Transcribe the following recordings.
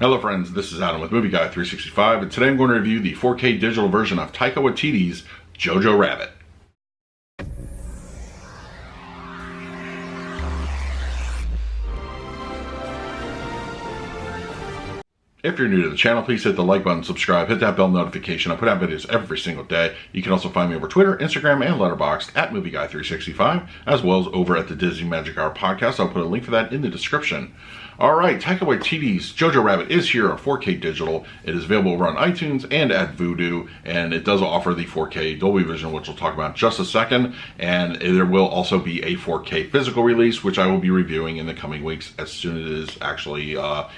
Hello friends, this is Adam with Movie Guy 365, and today I'm going to review the 4K digital version of Taika Waititi's Jojo Rabbit. If you're new to the channel, please hit the like button, subscribe, hit that bell notification. I put out videos every single day. You can also find me over Twitter, Instagram, and Letterboxd at Movie Guy 365, as well as over at the Disney Magic Hour podcast. I'll put a link for that in the description. Alright, Taika Waititi's Jojo Rabbit is here on 4K digital. It is available over on iTunes and at VUDU, and it does offer the 4K Dolby Vision, which we'll talk about in just a second. And there will also be a 4K physical release, which I will be reviewing in the coming weeks as soon as it is actually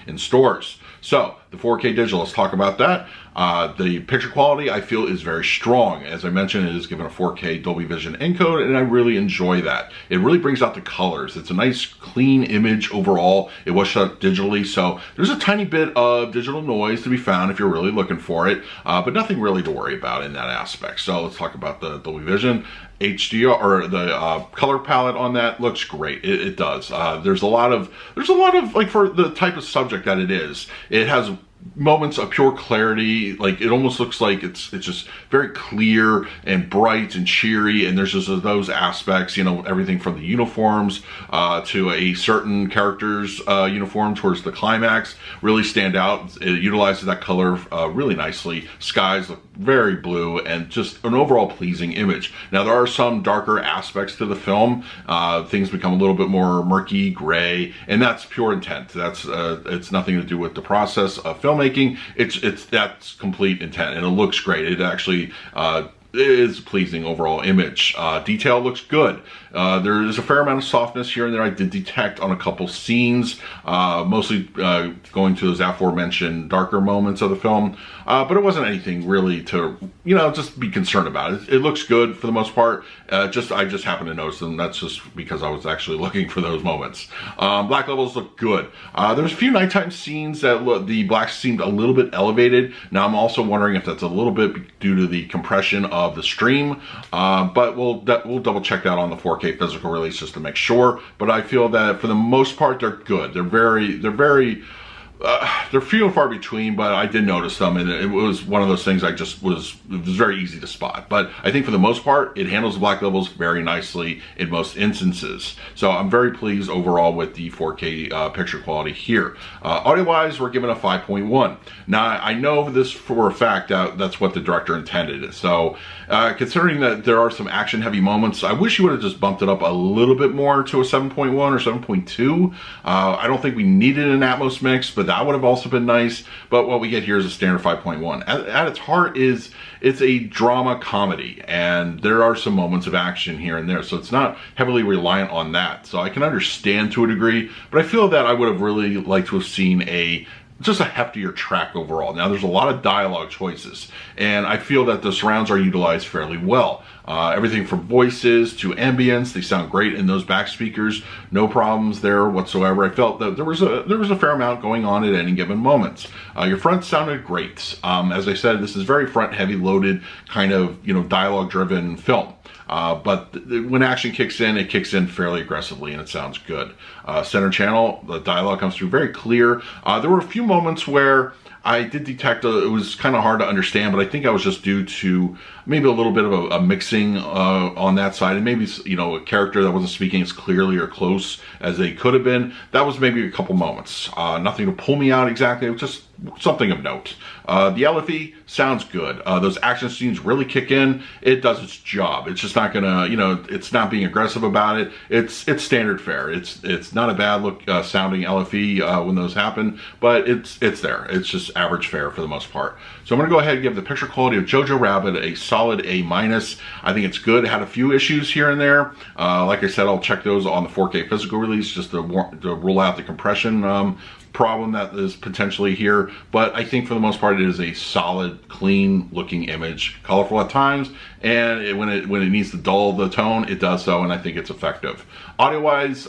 in stores. So, the 4K digital, let's talk about that. The picture quality, I feel, is very strong. As I mentioned, it is given a 4K Dolby Vision encode, and I really enjoy that. It really brings out the colors. It's a nice, clean image overall. It was shot digitally, so there's a tiny bit of digital noise to be found if you're really looking for it, but nothing really to worry about in that aspect. So let's talk about the Dolby Vision. HDR, or the color palette on that looks great. It does. There's a lot of, like, for the type of subject that it is, it has moments of pure clarity. Like, it almost looks like it's just very clear and bright and cheery, and there's just those aspects, you know, everything from the uniforms to a certain character's uniform towards the climax really stand out. It utilizes that color really nicely. Skies look very blue, and just an overall pleasing image. Now, there are some darker aspects to the film. Things become a little bit more murky, gray, and that's pure intent. That's it's nothing to do with the process of filmmaking. That's complete intent, and it looks great. It actually is a pleasing overall image. Detail looks good. There is a fair amount of softness here and there I did detect on a couple scenes, mostly going to those aforementioned darker moments of the film, but it wasn't anything really to, you know, just be concerned about. It looks good for the most part. I just happened to notice them. That's just because I was actually looking for those moments. Black levels look good. There's a few nighttime scenes that the blacks seemed a little bit elevated. Now, I'm also wondering if that's a little bit due to the compression of the stream, but we'll double check that on the 4K physical release just to make sure. But I feel that for the most part they're good. They're few and far between, but I did notice them, and it was one of those things it was very easy to spot. But I think for the most part, it handles the black levels very nicely in most instances. So I'm very pleased overall with the 4K picture quality here. Audio-wise, we're given a 5.1. Now, I know this for a fact that's what the director intended. So considering that there are some action-heavy moments, I wish you would have just bumped it up a little bit more to a 7.1 or 7.2. I don't think we needed an Atmos mix, but that would have also been nice. But what we get here is a standard 5.1. At its heart it's a drama comedy, and there are some moments of action here and there, so it's not heavily reliant on that. So I can understand to a degree, but I feel that I would have really liked to have seen just a heftier track overall. Now, there's a lot of dialogue choices, and I feel that the surrounds are utilized fairly well. Everything from voices to ambience, they sound great in those back speakers. No problems there whatsoever. I felt that there was a fair amount going on at any given moments. Your front sounded great. As I said, this is very front heavy loaded kind of, you know, dialogue driven film. But when action kicks in, it kicks in fairly aggressively, and it sounds good. Center channel, the dialogue comes through very clear. There were a few moments where I did detect it was kind of hard to understand, but I think I was just due to maybe a little bit of a mixing on that side, and maybe, you know, a character that wasn't speaking as clearly or close as they could have been. That was maybe a couple moments. Nothing to pull me out exactly. It was just something of note. The LFE sounds good. Those action scenes really kick in. It does its job. It's just not gonna, you know, it's not being aggressive about it. It's standard fare. It's not a bad look sounding LFE when those happen, but it's there. It's just average fare for the most part. So I'm gonna go ahead and give the picture quality of Jojo Rabbit a solid A-. I think it's good. It had a few issues here and there. Like I said, I'll check those on the 4K physical release just to rule out the compression problem that is potentially here. But I think for the most part, it is a solid, clean looking image, colorful at times, and when it needs to dull the tone, it does so, and I think it's effective. Audio wise,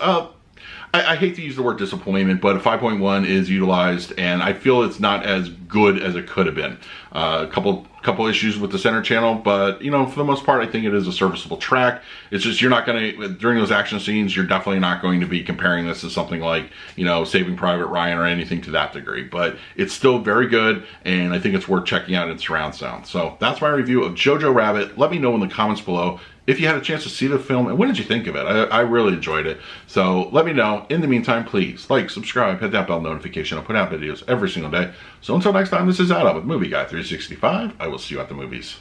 I hate to use the word disappointment, but 5.1 is utilized, and I feel it's not as good as it could have been. A couple issues with the center channel, but you know, for the most part, I think it is a serviceable track. It's just, you're not gonna, during those action scenes, you're definitely not going to be comparing this to something like, you know, Saving Private Ryan or anything to that degree, but it's still very good, and I think it's worth checking out in surround sound. So that's my review of Jojo Rabbit. Let me know in the comments below if you had a chance to see the film, and what did you think of it? I really enjoyed it. So let me know. In the meantime, please like, subscribe, hit that bell notification. I put out videos every single day. So until next time, this is Adam with Movie Guy 365. I will see you at the movies.